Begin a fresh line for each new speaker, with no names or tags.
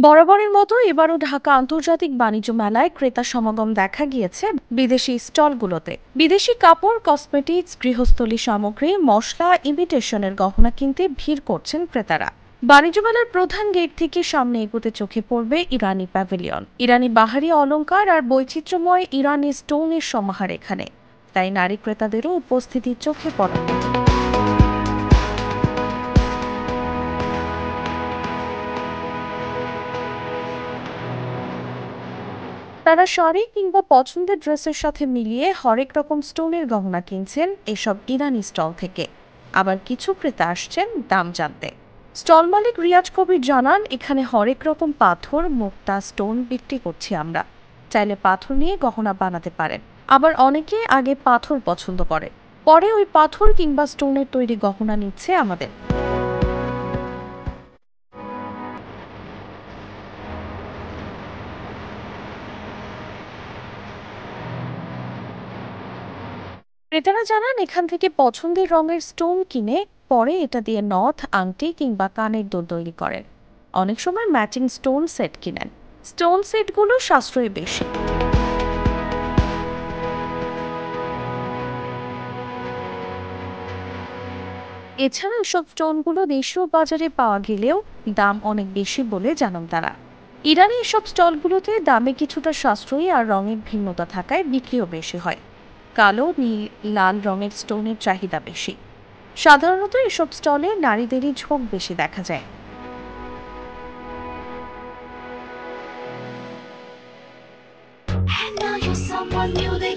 বরাবরের মতো এবারও ঢাকা আন্তর্জাতিক বাণিজ্য মেলায় ক্রেতা সমাগম দেখা গিয়েছে বিদেশি স্টলগুলোতে। বিদেশি কাপড়, কসমেটিক্স, গৃহস্থলী সামগ্রী, মশলা, ইমিটেশনের গহনা কিনতে ভিড় করছেন ক্রেতারা। বাণিজ্য মেলার প্রধান গেট থেকে সামনে এগোতে চোখে পড়বে ইরানি প্যাভিলিয়ন, ইরানি বাহারি অলংকার আর বৈচিত্র্যময় ইরানি স্টোনের সমাহার এখানে। তাই নারী ক্রেতাদেরও উপস্থিতি চোখে পড়ে। তারা শাড়ি কিংবা পছন্দের ড্রেসের সাথে মিলিয়ে হরেক রকম স্টোনের গহনা কিনছেন এসব ইরানি স্টল থেকে। আবার কিছু ক্রেতা আসছেন দাম জানতে। স্টল মালিক রিয়াজ কবির জানান, এখানে হরেক রকম পাথর, মুক্তা, স্টোন বিক্রি করছি আমরা। চাইলে পাথর নিয়ে গহনা বানাতে পারেন। আবার অনেকে আগে পাথর পছন্দ করে, পরে ওই পাথর কিংবা স্টোনের তৈরি গহনা নিচ্ছে আমাদের। ক্রেতারা জানান, এখান থেকে পছন্দের রঙের স্টোন কিনে পরে এটা দিয়ে নথ, আংটি কিংবা কানের দুল তৈরি করেন। অনেক সময় ম্যাচিং স্টোন সেট কিনেন। স্টোন সেটগুলো সাশ্রয়ী বেশি। এছাড়া এসব স্টোনগুলো দেশীয় বাজারে পাওয়া গেলেও দাম অনেক বেশি বলে জানান তারা। ইরানি এসব স্টলগুলোতে দামে কিছুটা সাশ্রয়ী আর রঙের ভিন্নতা থাকায় বিক্রিও বেশি হয়। কালো, নীল, লাল রঙের স্টোনের চাহিদা বেশি। সাধারণত এসব স্টলে নারীদেরই ঝোঁক বেশি দেখা যায়।
And now you're someone new they